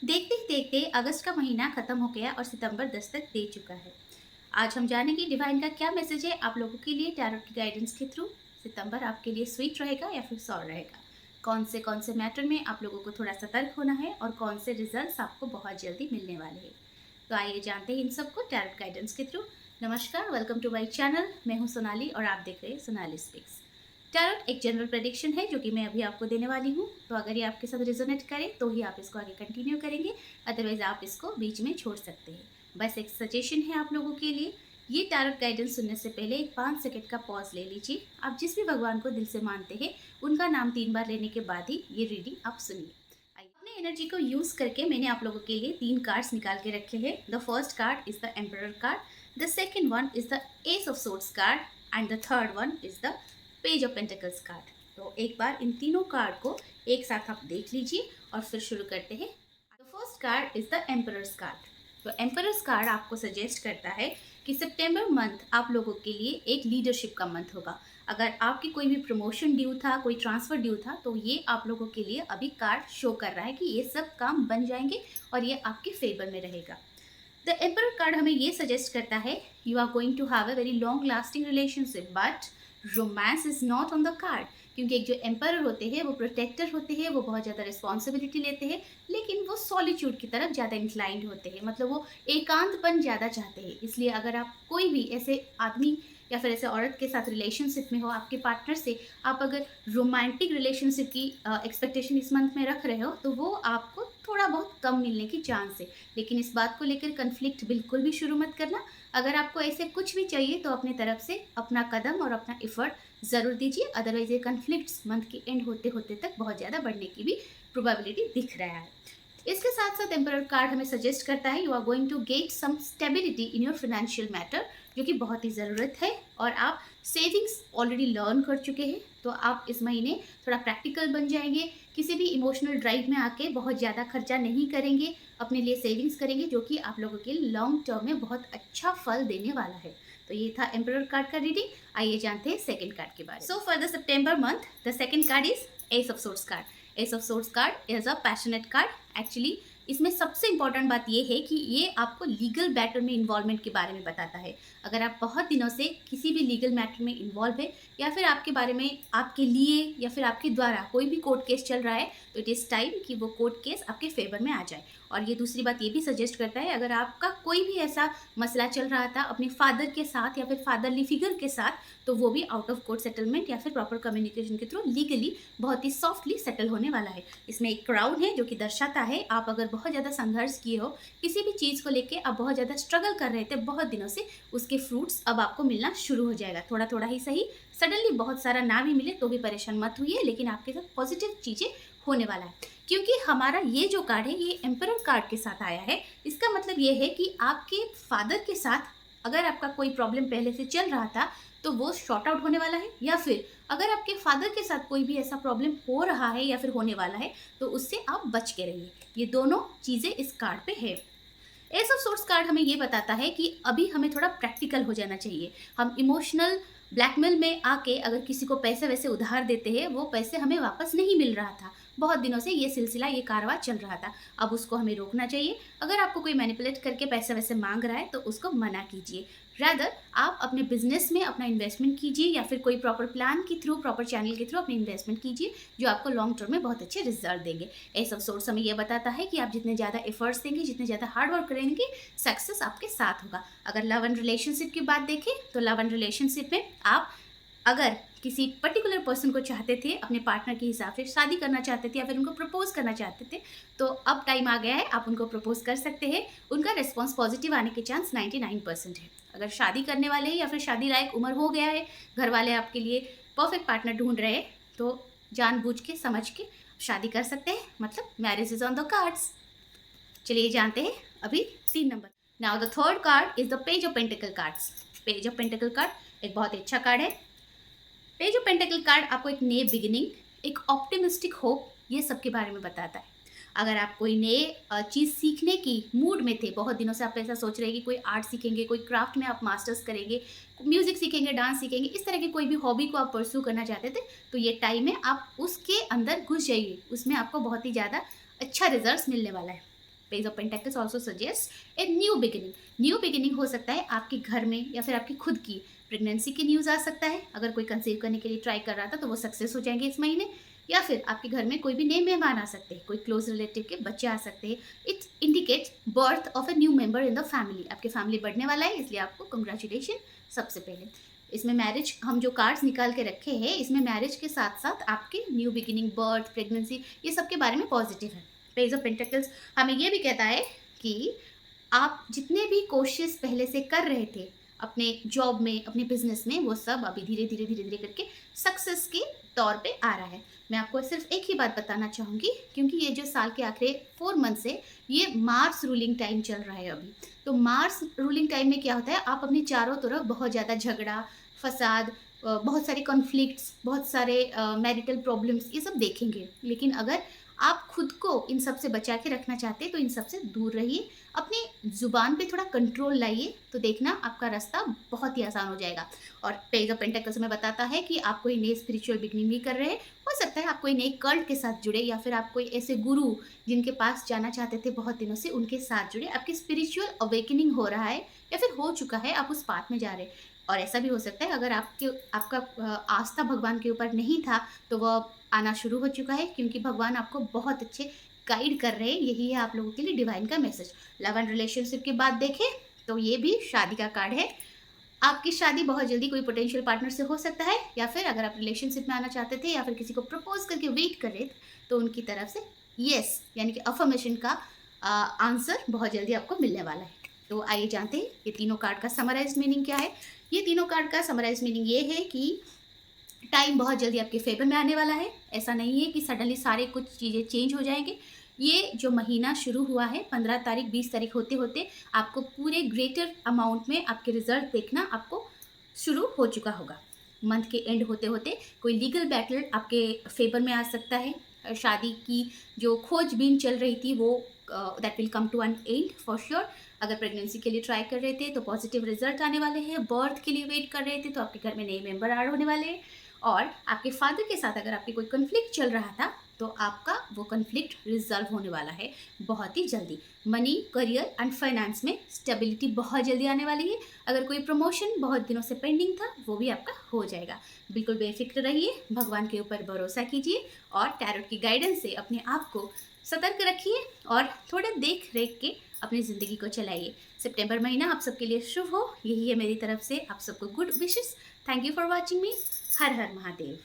देखते ही देखते अगस्त का महीना खत्म हो गया और सितंबर दस्तक दे चुका है। आज हम जानेंगे डिवाइन का क्या मैसेज है आप लोगों के लिए टैरोट की गाइडेंस के थ्रू। सितंबर आपके लिए स्वीट रहेगा या फिर सॉर रहेगा? कौन से मैटर में आप लोगों को थोड़ा सतर्क होना है और कौन से रिजल्ट्स आपको बहुत जल्दी मिलने वाले हैं? तो आइए जानते हैं इन सबको टैरोट गाइडेंस के थ्रू। नमस्कार, वेलकम टू माय चैनल। मैं हूं सोनाली और आप देख रहे हैं सोनाली स्पीक्स। टैरोट एक जनरल प्रेडिक्शन है जो कि मैं अभी आपको देने वाली हूँ, तो अगर ये आपके साथ रेजोनेट करे तो ही आप इसको आगे कंटिन्यू करेंगे, अदरवाइज आप इसको बीच में छोड़ सकते हैं। बस एक सजेशन है आप लोगों के लिए, ये टैरोट गाइडेंस सुनने से पहले एक 5 सेकंड का पॉज ले लीजिए। आप जिस भी भगवान को दिल से मानते हैं उनका नाम 3 बार लेने के बाद ही ये रीडिंग आप सुनिए। अपने एनर्जी को यूज करके मैंने आप लोगों के लिए 3 कार्ड्स निकाल के रखे हैं। The first card is the emperor card, the second one is the S of swords card and the third one is the page of pentacles card. तो एक बार इन तीनों कार्ड को एक साथ आप देख लीजिए और फिर शुरू करते हैं। The first card is the emperors card. तो एम्परर्स कार्ड आपको सजेस्ट करता है कि सितंबर मंथ आप लोगों के लिए एक लीडरशिप का मंथ होगा। अगर आपकी कोई भी प्रमोशन ड्यू था, कोई ट्रांसफर ड्यू था, तो ये आप लोगों के लिए अभी कार्ड शो कर रहा है कि ये सब काम बन जाएंगे और ये आपके फेवर में रहेगा। द एम्परर कार्ड हमें ये सजेस्ट करता है you are going to have a very long lasting relationship but romance is not on the card. क्योंकि एक जो एम्परर होते हैं वो प्रोटेक्टर होते हैं, वो बहुत ज़्यादा रिस्पॉन्सिबिलिटी लेते हैं, लेकिन वो सॉलिट्यूड की तरफ ज़्यादा इंक्लाइंड होते हैं, मतलब वो एकांतपन ज़्यादा चाहते हैं। इसलिए अगर आप कोई भी ऐसे आदमी या फिर ऐसे औरत के साथ रिलेशनशिप में हो, आपके पार्टनर से आप अगर रोमांटिक रिलेशनशिप की एक्सपेक्टेशन इस मंथ में रख रहे हो, तो वो आपको थोड़ा बहुत कम मिलने की चांस है। लेकिन इस बात को लेकर कन्फ्लिक्ट बिल्कुल भी शुरू मत करना। अगर आपको ऐसे कुछ भी चाहिए तो अपनी तरफ से अपना कदम और अपना एफर्ट ज़रूर दीजिए, अदरवाइज ये कन्फ्लिक्ट्स मंथ के एंड होते होते तक बहुत ज़्यादा बढ़ने की भी प्रोबेबिलिटी दिख रहा है। इसके साथ साथ एम्परर कार्ड हमें सजेस्ट करता है you are going to get some stability in your financial matter, जो कि बहुत ही ज़रूरत है। और आप सेविंग्स ऑलरेडी लर्न कर चुके हैं, तो आप इस महीने थोड़ा प्रैक्टिकल बन जाएंगे। किसी भी इमोशनल ड्राइव में आके बहुत ज़्यादा खर्चा नहीं करेंगे, अपने लिए सेविंग्स करेंगे, जो कि आप लोगों के लॉन्ग टर्म में बहुत अच्छा फल देने वाला है। तो ये था एम्परर कार्ड का रीडिंग। आइए जानते हैं सेकंड कार्ड के बारे में। So for the September month the second card is S of swords card. S of swords card is a passionate card. Actually इसमें सबसे इंपॉर्टेंट बात ये है कि ये आपको लीगल मैटर में इन्वॉल्वमेंट के बारे में बताता है। अगर आप बहुत दिनों से किसी भी लीगल मैटर में इन्वॉल्व है, या फिर आपके बारे में, आपके लिए या फिर आपके द्वारा कोई भी कोर्ट केस चल रहा है, तो इट इज़ टाइम कि वो कोर्ट केस आपके फेवर में आ जाए। और ये दूसरी बात ये भी सजेस्ट करता है, अगर आपका कोई भी ऐसा मसला चल रहा था अपने फादर के साथ या फिर फादरली फिगर के साथ, तो वो भी आउट ऑफ कोर्ट सेटलमेंट या फिर प्रॉपर कम्युनिकेशन के थ्रू लीगली बहुत ही सॉफ्टली सेटल होने वाला है। इसमें एक क्राउन है जो कि दर्शाता है आप अगर बहुत ज़्यादा संघर्ष किए हो किसी भी चीज़ को लेके, आप बहुत ज़्यादा स्ट्रगल कर रहे थे बहुत दिनों से, उसके फ्रूट्स अब आपको मिलना शुरू हो जाएगा। थोड़ा थोड़ा ही सही, सडनली बहुत सारा ना भी मिले तो भी परेशान मत हुई, लेकिन आपके साथ पॉजिटिव चीज़ें होने वाला है। क्योंकि हमारा ये जो कार्ड है ये एम्परर कार्ड के साथ आया है, इसका मतलब ये है कि आपके फादर के साथ अगर आपका कोई प्रॉब्लम पहले से चल रहा था तो वो शॉर्ट आउट होने वाला है, या फिर अगर आपके फादर के साथ कोई भी ऐसा प्रॉब्लम हो रहा है या फिर होने वाला है तो उससे आप बच के रहिए। ये दोनों चीज़ें इस कार्ड पे है। एस ऑफ सोर्स कार्ड हमें ये बताता है कि अभी हमें थोड़ा प्रैक्टिकल हो जाना चाहिए। हम इमोशनल ब्लैकमेल में आके अगर किसी को पैसे वैसे उधार देते हैं, वो पैसे हमें वापस नहीं मिल रहा था, बहुत दिनों से ये सिलसिला, ये कारवां चल रहा था, अब उसको हमें रोकना चाहिए। अगर आपको कोई मैनिपुलेट करके पैसे वैसे मांग रहा है तो उसको मना कीजिए। रादर आप अपने बिजनेस में अपना इन्वेस्टमेंट कीजिए, या फिर कोई प्रॉपर प्लान के थ्रू, प्रॉपर चैनल के थ्रू अपनी इन्वेस्टमेंट कीजिए, जो आपको लॉन्ग टर्म में बहुत अच्छे रिजल्ट देंगे। एस ऑफ सोर्स हमें यह बताता है कि आप जितने ज़्यादा एफर्ट्स देंगे, जितने ज़्यादा हार्ड वर्क करेंगे, सक्सेस आपके साथ होगा। अगर लव एंड रिलेशनशिप की बात देखें तो लव एंड रिलेशनशिप में आप अगर किसी पर्टिकुलर पर्सन को चाहते थे, अपने पार्टनर के हिसाब से शादी करना चाहते थे या फिर उनको प्रपोज करना चाहते थे, तो अब टाइम आ गया है, आप उनको प्रपोज कर सकते हैं। उनका रिस्पॉन्स पॉजिटिव आने के चांस 99% है। अगर शादी करने वाले हैं या फिर शादी लायक उम्र हो गया है, घर वाले आपके लिए परफेक्ट पार्टनर ढूंढ रहे हैं, तो जानबूझ के समझ के शादी कर सकते हैं, मतलब marriage is on the cards. चलिए जानते हैं अभी 3 number. Now the third card is the page of pentacle cards. Page of pentacle card एक बहुत ही अच्छा कार्ड है। पेज ऑफ पेंटिकल कार्ड आपको एक नए बिगिनिंग, एक ऑप्टिमिस्टिक होप, ये सब के बारे में बताता है। अगर आप कोई नए चीज़ सीखने की मूड में थे, बहुत दिनों से आप ऐसा सोच रहे हैं कि कोई आर्ट सीखेंगे, कोई क्राफ्ट में आप मास्टर्स करेंगे, म्यूजिक सीखेंगे, डांस सीखेंगे, इस तरह की कोई भी हॉबी को आप परस्यू करना चाहते थे, तो ये टाइम है आप उसके अंदर घुस जाइए, उसमें आपको बहुत ही ज़्यादा अच्छा रिजल्ट मिलने वाला है। Page of pentacles also suggest a new beginning. New beginning हो सकता है आपके घर में या फिर आपकी खुद की प्रेगनेंसी की न्यूज़ आ सकता है। अगर कोई कंसीव करने के लिए ट्राई कर रहा था तो वो सक्सेस हो जाएंगे इस महीने, या फिर आपके घर में कोई भी नए मेहमान आ सकते हैं, कोई क्लोज रिलेटिव के बच्चे आ सकते हैं। It indicates birth of a new member in the family. आपके फैमिली बढ़ने वाला है, इसलिए आपको कंग्रेचुलेशन। सबसे पहले इसमें मैरिज, हम जो कार्ड्स निकाल के रखे हैं इसमें मैरिज के साथ साथ आपके न्यू बिगिनिंग, बर्थ, प्रेगनेंसी, ये सब के बारे में पॉजिटिव है। पेज ऑफ पेंटेकल्स हमें ये भी कहता है कि आप जितने भी कोशिश पहले से कर रहे थे अपने जॉब में, अपने बिजनेस में, वो सब अभी धीरे धीरे धीरे धीरे करके सक्सेस के तौर पे आ रहा है। मैं आपको सिर्फ एक ही बात बताना चाहूँगी, क्योंकि ये जो साल के आखिरी 4 मंथ से ये मार्स रूलिंग टाइम चल रहा है अभी। तो मार्स रूलिंग टाइम में क्या होता है, आप अपने चारों तरफ बहुत ज़्यादा झगड़ा, फसाद, बहुत सारे कॉन्फ्लिक्ट्स, बहुत सारे मैरिटल प्रॉब्लम्स, ये सब देखेंगे। लेकिन अगर आप खुद को इन सब से बचा के रखना चाहते हैं तो इन सब से दूर रहिए, अपनी ज़ुबान पे थोड़ा कंट्रोल लाइए, तो देखना आपका रास्ता बहुत ही आसान हो जाएगा। और पेज ऑफ पेंटेकल्स में बताता है कि आप कोई नई स्पिरिचुअल बिगनिंग भी कर रहे हैं। हो सकता है आप कोई नई कल्ट के साथ जुड़े, या फिर आप कोई ऐसे गुरु जिनके पास जाना चाहते थे बहुत दिनों से, उनके साथ जुड़े। आपकी स्पिरिचुअल अवेकनिंग हो रहा है या फिर हो चुका है, आप उस पाथ में जा रहे हैं। और ऐसा भी हो सकता है अगर आपका आस्था भगवान के ऊपर नहीं था तो वह आना शुरू हो चुका है, क्योंकि भगवान आपको बहुत अच्छे गाइड कर रहे हैं। यही है आप लोगों के लिए डिवाइन का मैसेज। लव एंड रिलेशनशिप की बात देखें तो ये भी शादी का कार्ड है। आपकी शादी बहुत जल्दी कोई पोटेंशियल पार्टनर से हो सकता है, या फिर अगर आप रिलेशनशिप में आना चाहते थे या फिर किसी को प्रपोज करके वेट कर रहे थे तो उनकी तरफ से यस यानी कि अफर्मेशन का आंसर बहुत जल्दी आपको मिलने वाला है। तो आइए जानते हैं ये तीनों कार्ड का समराइज मीनिंग क्या है। ये तीनों कार्ड का समराइज मीनिंग ये है कि टाइम बहुत जल्दी आपके फेवर में आने वाला है। ऐसा नहीं है कि सडनली सारे कुछ चीज़ें चेंज हो जाएंगे। ये जो महीना शुरू हुआ है 15 तारीख 20 तारीख होते होते आपको पूरे ग्रेटर अमाउंट में आपके रिजल्ट देखना आपको शुरू हो चुका होगा। मंथ के एंड होते होते कोई लीगल बैटल आपके फेवर में आ सकता है। शादी की जो खोजबीन चल रही थी वो that will come to an end for sure. अगर प्रेगनेंसी के लिए ट्राई कर रहे थे तो पॉजिटिव रिजल्ट आने वाले हैं। बर्थ के लिए वेट कर रहे थे तो आपके घर में नए मेंबर ऐड होने वाले हैं। और आपके फादर के साथ अगर आपकी कोई कन्फ्लिक्ट चल रहा था तो आपका वो कन्फ्लिक्ट रिजॉल्व होने वाला है बहुत ही जल्दी। मनी, करियर एंड फाइनेंस में स्टेबिलिटी बहुत जल्दी आने वाली है। अगर कोई प्रमोशन बहुत दिनों से पेंडिंग था वो भी आपका हो जाएगा। बिल्कुल बेफिक्र रहिए, भगवान के ऊपर भरोसा कीजिए और टैरोट की गाइडेंस से अपने आप को सतर्क रखिए और थोड़ा देख रेख के अपनी ज़िंदगी को चलाइए। सितंबर महीना आप सबके लिए शुभ हो, यही है मेरी तरफ से आप सबको good wishes. Thank you for watching me. Her her Mahadev.